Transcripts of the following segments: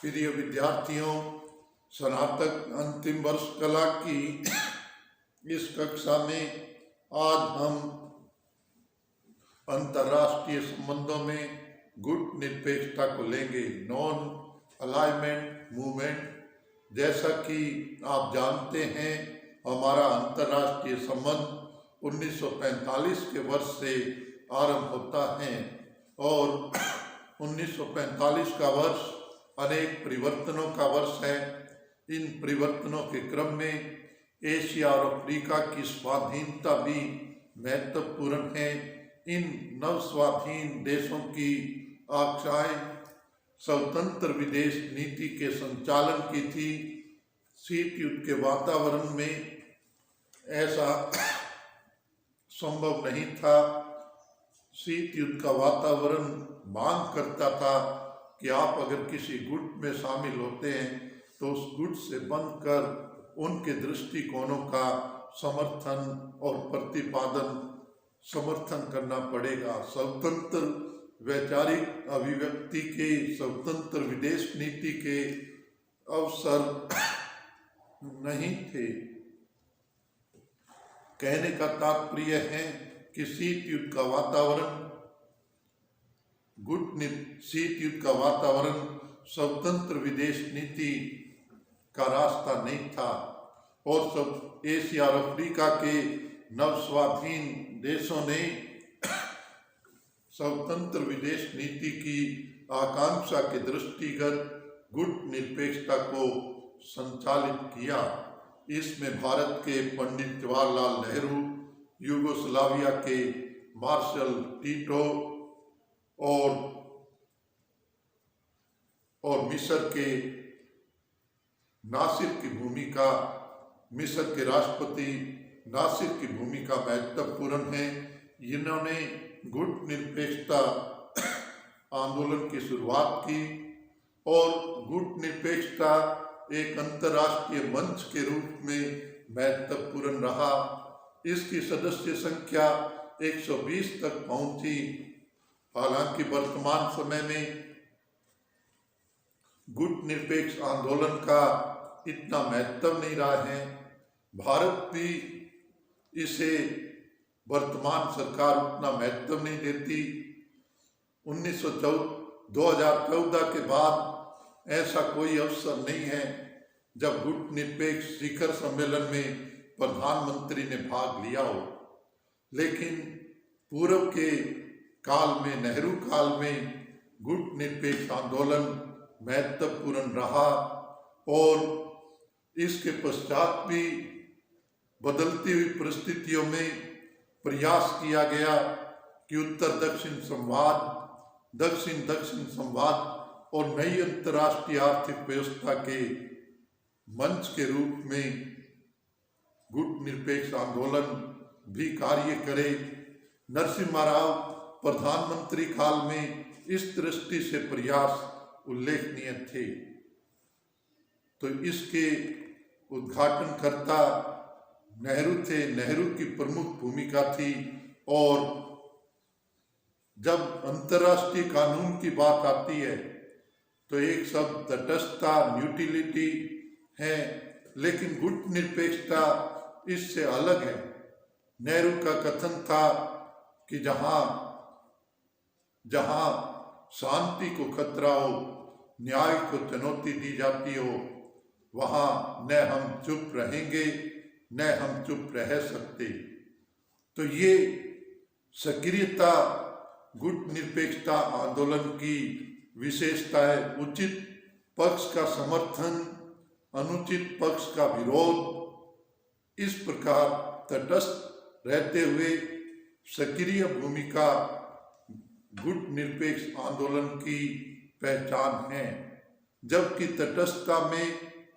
प्रिय विद्यार्थियों, स्नातक अंतिम वर्ष कला की इस कक्षा में आज हम अंतर्राष्ट्रीय संबंधों में गुट निरपेक्षता को लेंगे। Non alignment movement. जैसा कि आप जानते हैं, हमारा अंतर्राष्ट्रीय संबंध 1945 के वर्ष से आरंभ होता है और 1945 का वर्ष अनेक परिवर्तनों का वर्ष है। इन परिवर्तनों के क्रम में एशिया और अफ्रीका की स्वाधीनता भी महत्वपूर्ण है। इन नव स्वाधीन देशों की आकांक्षाएं स्वतंत्र विदेश नीति के संचालन की थी। शीत युद्ध के वातावरण में ऐसा संभव नहीं था। शीत युद्ध का वातावरण मांग करता था कि आप अगर किसी गुट में शामिल होते हैं तो उस गुट से बनकर उनके दृष्टिकोणों का समर्थन करना पड़ेगा। स्वतंत्र वैचारिक अभिव्यक्ति के, स्वतंत्र विदेश नीति के अवसर नहीं थे। कहने का तात्पर्य है कि शीत युद्ध का वातावरण स्वतंत्र विदेश नीति का रास्ता नहीं था और सब एशिया और अफ्रीका के नव स्वाधीन देशों ने स्वतंत्र विदेश नीति की आकांक्षा के दृष्टिगत गुट निरपेक्षता को संचालित किया। इसमें भारत के पंडित जवाहरलाल नेहरू, यूगोस्लाविया के मार्शल टीटो और मिस्र के राष्ट्रपति नासिर की भूमिका महत्वपूर्ण है। इन्होंने गुट निरपेक्षता आंदोलन की शुरुआत की और गुट निरपेक्षता एक अंतर्राष्ट्रीय मंच के रूप में महत्वपूर्ण रहा। इसकी सदस्य संख्या 120 तक पहुंची। हालांकि वर्तमान समय में गुट निरपेक्ष आंदोलन का इतना महत्व नहीं रहा है। भारत भी इसे वर्तमान सरकार उतना महत्व नहीं देती। 2014 के बाद ऐसा कोई अवसर नहीं है जब गुट निरपेक्ष शिखर सम्मेलन में प्रधानमंत्री ने भाग लिया हो। लेकिन पूर्व के काल में, नेहरू काल में गुट निरपेक्ष आंदोलन महत्वपूर्ण रहा और इसके पश्चात भी बदलती हुई परिस्थितियों में प्रयास किया गया कि उत्तर दक्षिण संवाद, दक्षिण दक्षिण संवाद और नई अंतर्राष्ट्रीय आर्थिक व्यवस्था के मंच के रूप में गुट निरपेक्ष आंदोलन भी कार्य करे। नरसिम्हा राव प्रधानमंत्री काल में इस दृष्टि से प्रयास उल्लेखनीय थे। तो इसके उद्घाटनकर्ता नेहरू थे। नेहरू की प्रमुख भूमिका थी और जब अंतर्राष्ट्रीय कानून की बात आती है तो एक शब्द तटस्थता, न्यूट्रलिटी है, लेकिन गुट निरपेक्षता इससे अलग है। नेहरू का कथन था कि जहां शांति को खतरा हो, न्याय को चुनौती दी जाती हो, वहां न हम चुप रहेंगे न हम चुप रह सकते। तो ये सक्रियता गुट निरपेक्षता आंदोलन की विशेषता है। उचित पक्ष का समर्थन, अनुचित पक्ष का विरोध, इस प्रकार तटस्थ रहते हुए सक्रिय भूमिका गुट निरपेक्ष आंदोलन की पहचान है। जबकि तटस्थता में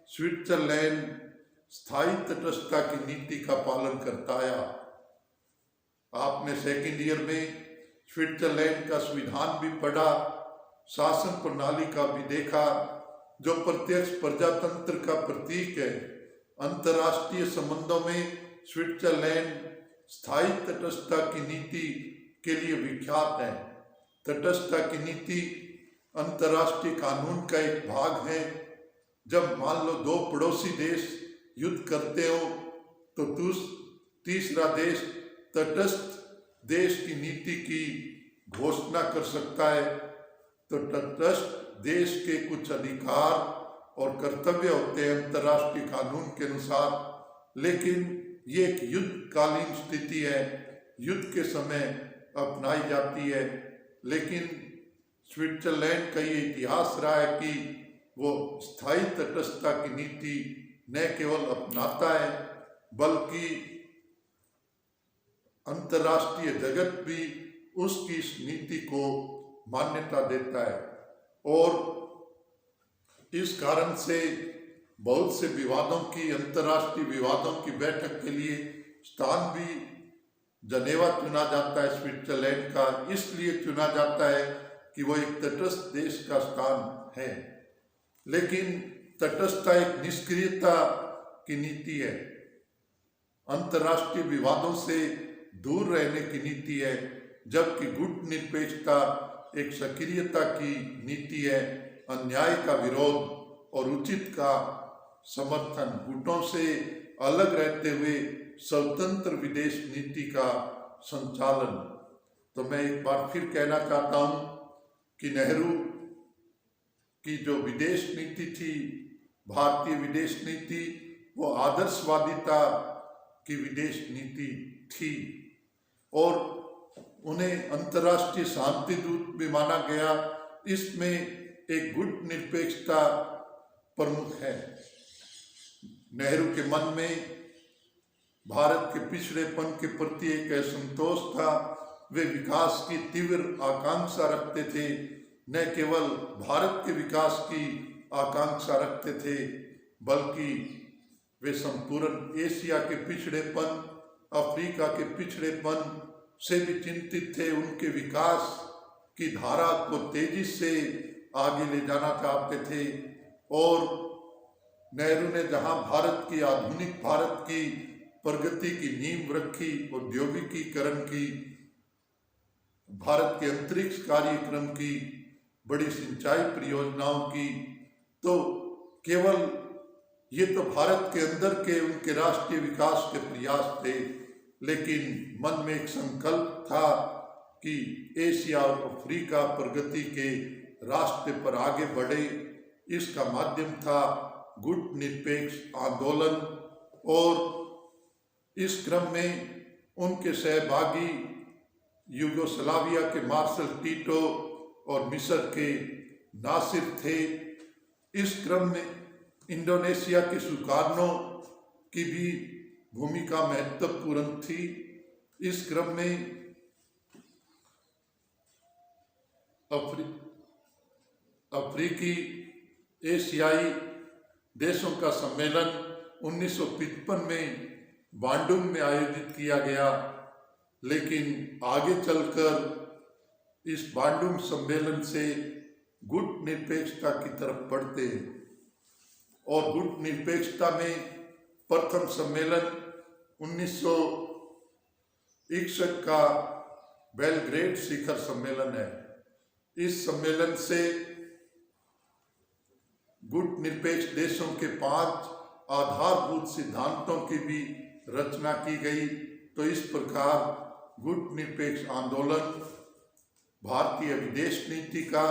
स्विट्जरलैंड स्थायी तटस्थता की नीति का पालन करता आया। आपने सेकेंड ईयर में स्विट्जरलैंड का संविधान भी पढ़ा, शासन प्रणाली का भी देखा, जो प्रत्यक्ष प्रजातंत्र का प्रतीक है। अंतर्राष्ट्रीय संबंधों में स्विट्जरलैंड स्थायी तटस्थता की नीति के लिए विख्यात है। तटस्थता की नीति अंतर्राष्ट्रीय कानून का एक भाग है। जब मान लो दो पड़ोसी देश युद्ध करते हो तो तीसरा देश तटस्थ देश की नीति की घोषणा कर सकता है। तो तटस्थ देश के कुछ अधिकार और कर्तव्य होते हैं अंतर्राष्ट्रीय कानून के अनुसार, लेकिन ये एक युद्धकालीन स्थिति है, युद्ध के समय अपनाई जाती है। लेकिन स्विट्जरलैंड का ये इतिहास रहा है कि वो स्थायी तटस्थता की नीति न केवल अपनाता है बल्कि अंतर्राष्ट्रीय जगत भी उसकी इस नीति को मान्यता देता है। और इस कारण से बहुत से विवादों की, अंतर्राष्ट्रीय विवादों की बैठक के लिए स्थान भी जनेवा चुना जाता है। स्विट्जरलैंड का इसलिए चुना जाता है कि वो एक तटस्थ देश का स्थान है। लेकिन तटस्थता एक निष्क्रियता की नीति है, अंतर्राष्ट्रीय विवादों से दूर रहने की नीति है, जबकि गुटनिरपेक्षता एक सक्रियता की नीति है, अन्याय का विरोध और उचित का समर्थन, गुटों से अलग रहते हुए स्वतंत्र विदेश नीति का संचालन। तो मैं एक बार फिर कहना चाहता हूँ कि नेहरू की जो विदेश नीति थी, भारतीय विदेश नीति, वो आदर्शवादिता की विदेश नीति थी और उन्हें अंतर्राष्ट्रीय शांति दूत भी माना गया। इसमें एक गुटनिरपेक्षता प्रमुख है। नेहरू के मन में भारत के पिछड़ेपन के प्रति एक असंतोष था। वे विकास की तीव्र आकांक्षा रखते थे, न केवल भारत के विकास की आकांक्षा रखते थे बल्कि वे संपूर्ण एशिया के पिछड़ेपन, अफ्रीका के पिछड़ेपन से भी चिंतित थे। उनके विकास की धारा को तेजी से आगे ले जाना चाहते थे और नेहरू ने जहां भारत की, आधुनिक भारत की प्रगति की नींव रखी, औद्योगिकीकरण की, भारत के अंतरिक्ष कार्यक्रम की, बड़ी सिंचाई परियोजनाओं की, तो केवल ये तो भारत के अंदर के उनके राष्ट्रीय विकास के प्रयास थे, लेकिन मन में एक संकल्प था कि एशिया और अफ्रीका प्रगति के रास्ते पर आगे बढ़े। इसका माध्यम था गुटनिरपेक्ष आंदोलन और इस क्रम में उनके सहभागी यूगोस्लाविया के मार्शल टीटो और मिस्र के नासिर थे। इस क्रम में इंडोनेशिया के सुकार्नो की भी भूमिका महत्वपूर्ण थी। इस क्रम में अफ्रीकी एशियाई देशों का सम्मेलन 1955 में बांडुंग में आयोजित किया गया, लेकिन आगे चलकर इस बांडुंग सम्मेलन से गुटनिरपेक्षता की तरफ बढ़ते हैं और गुटनिरपेक्षता में प्रथम सम्मेलन 1961 का बेलग्रेड शिखर सम्मेलन है। इस सम्मेलन से गुटनिरपेक्ष देशों के 5 आधारभूत सिद्धांतों की भी रचना की गई। तो इस प्रकार गुटनिरपेक्ष आंदोलन भारतीय विदेश नीति का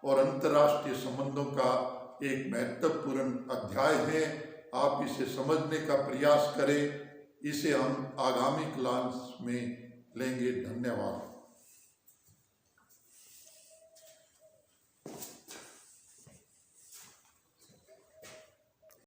और अंतर्राष्ट्रीय संबंधों का एक महत्वपूर्ण अध्याय है। आप इसे समझने का प्रयास करें। इसे हम आगामी क्लास में लेंगे। धन्यवाद।